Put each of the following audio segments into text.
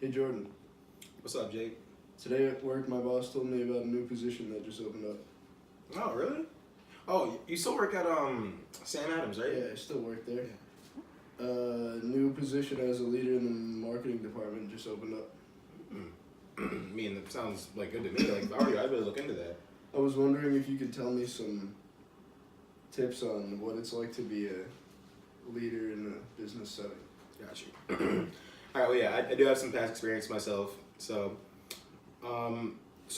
Hey Jordan, What's up, Jake? today at work my boss told me about a new position that just opened up. Oh, really? Oh, you still work at Sam Adams, right? Yeah, I still work there. New position as a leader in the marketing department just opened up. I mean, that sounds like good to me. Like, if I were you, I'd really look into that. I was wondering if you could tell me some tips on what it's like to be a leader in a business setting. Got you. All right. Well, yeah, I do have some past experience myself. So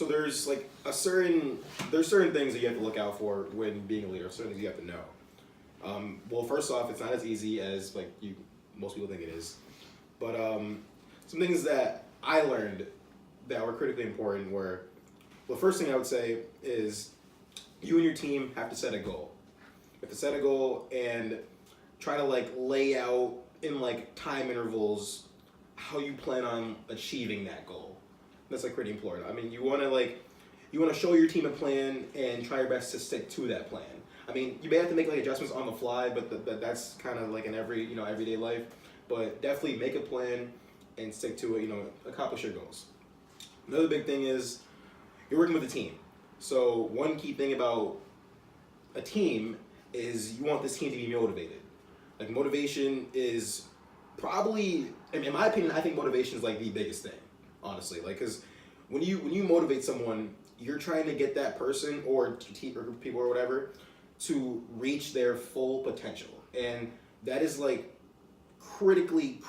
there's like there's certain things that you have to look out for when being a leader. Certain things you have to know. Well, first off, it's not as easy as like most people think it is. But some things that I learned that were critically important were, well, the first thing I would say is you and your team have to set a goal. You have to set a goal and try to like lay out in like time intervals how you plan on achieving that goal. That's like pretty important. I mean, you want to show your team a plan and try your best to stick to that plan. I mean, you may have to make like adjustments on the fly, but that's kind of like in everyday life. But definitely make a plan and stick to it. Accomplish your goals. Another big thing is you're working with a team. So one key thing about a team is you want this team to be motivated. Like motivation is probably, in my opinion, I think motivation is like the biggest thing, honestly. Like, because when you motivate someone, you're trying to get that person or team or group of people or whatever to reach their full potential, and that is like critically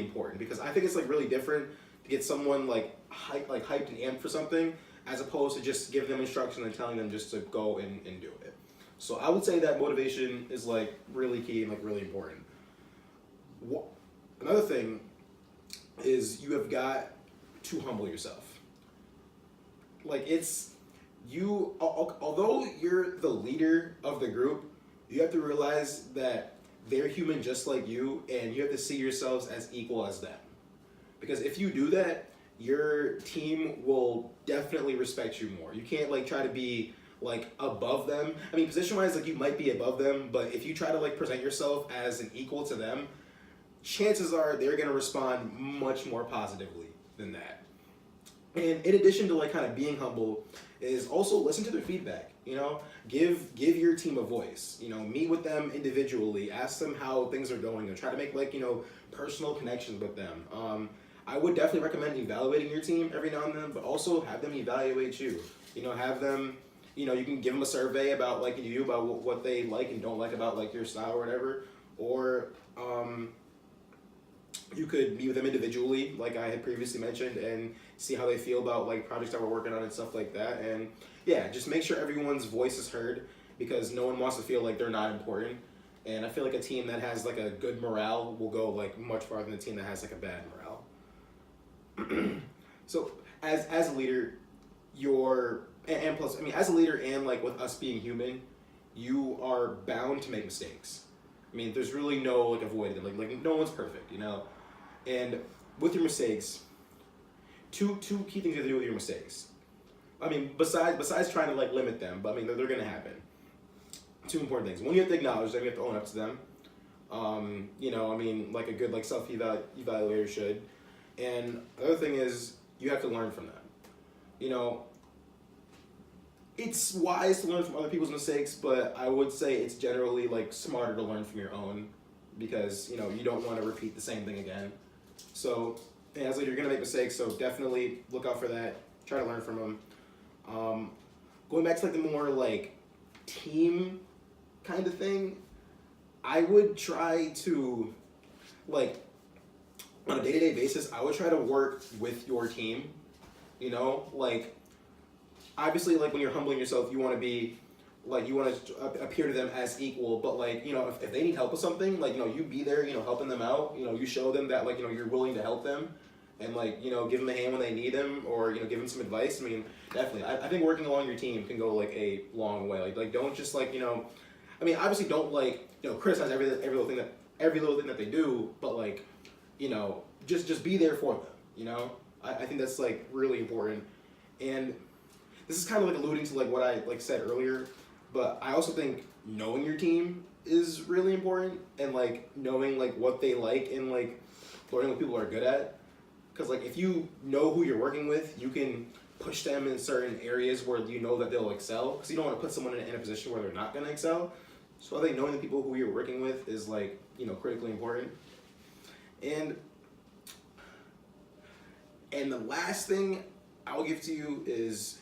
important because I think it's like really different to get someone like hyped and amped for something as opposed to just giving them instructions and telling them just to go and do it. So I would say that motivation is like really key and like really important. Another thing is you have got to humble yourself. Like although you're the leader of the group, you have to realize that they're human just like you, and you have to see yourselves as equal as them. Because if you do that, your team will definitely respect you more. You can't like try to be like above them. I mean, position wise, like you might be above them, but if you try to like present yourself as an equal to them, chances are they're gonna respond much more positively than that. And in addition to like kind of being humble, is also listen to their feedback. Give your team a voice. Meet with them individually, ask them how things are going, and try to make like personal connections with them. I would definitely recommend evaluating your team every now and then, but also have them evaluate you. Have them. You can give them a survey about like you about what they like and don't like about like your style or whatever, or you could meet with them individually, like I had previously mentioned, and see how they feel about like projects that we're working on and stuff like that. And yeah, just make sure everyone's voice is heard because no one wants to feel like they're not important. And I feel like a team that has like a good morale will go like much farther than a team that has like a bad morale. So as a leader, and plus, I mean, as a leader and like with us being human, you are bound to make mistakes. I mean, there's really no like avoiding them. Like no one's perfect, And with your mistakes, two key things you have to do with your mistakes. I mean, besides trying to like limit them, but I mean they're gonna happen. Two important things. One, you have to acknowledge them. You have to own up to them. I mean, like a good like self evaluator should. And the other thing is you have to learn from them. It's wise to learn from other people's mistakes, but I would say it's generally like smarter to learn from your own because you don't want to repeat the same thing again. So as a leader, you're gonna make mistakes, so definitely look out for that. Try to learn from them. Going back to like the more like team kind of thing, I would try to like on a day-to-day basis, I would try to work with your team. Like obviously like when you're humbling yourself, you want to be like you want to appear to them as equal, but like if they need help with something, like you be there, helping them out. You show them that like you're willing to help them, and like give them a hand when they need them, or give them some advice. I mean, definitely, I think working along your team can go like a long way. Like don't just like I mean, obviously don't like criticize every little thing that they do, but like just be there for them. I think that's like really important, and this is kind of like alluding to like what I like said earlier, but I also think knowing your team is really important, and like knowing like what they like and like learning what people are good at. Because like if you know who you're working with, you can push them in certain areas where you know that they'll excel. Because you don't want to put someone in a position where they're not gonna excel. So I think knowing the people who you're working with is like, you know, critically important. And the last thing I'll give to you is,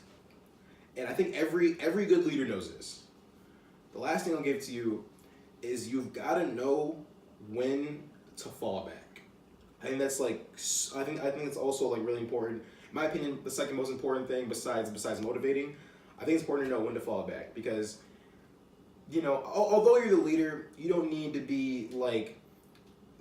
and I think every good leader knows this. The last thing I'll give to you is you've got to know when to fall back. I think that's like, I think it's also like really important. In my opinion, the second most important thing besides motivating, I think it's important to know when to fall back, because, you know, although you're the leader, you don't need to be like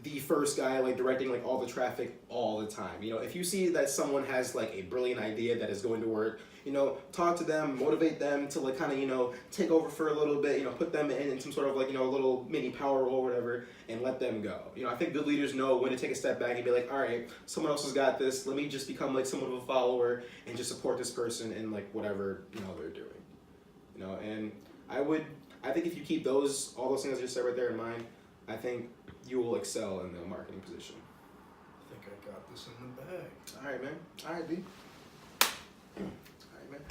the first guy like directing like all the traffic all the time. You know, if you see that someone has like a brilliant idea that is going to work, you know, talk to them, motivate them to like kind of, you know, take over for a little bit, you know, put them in some sort of like, you know, a little mini power role or whatever, and let them go. You know, I think good leaders know when to take a step back and be like, all right, someone else has got this, let me just become like somewhat of a follower and just support this person in like whatever, you know, they're doing. You know, and I think if you keep all those things I just said right there in mind, I think you will excel in the marketing position. I think I got this in the bag. All right, man. All right, B. All right, man.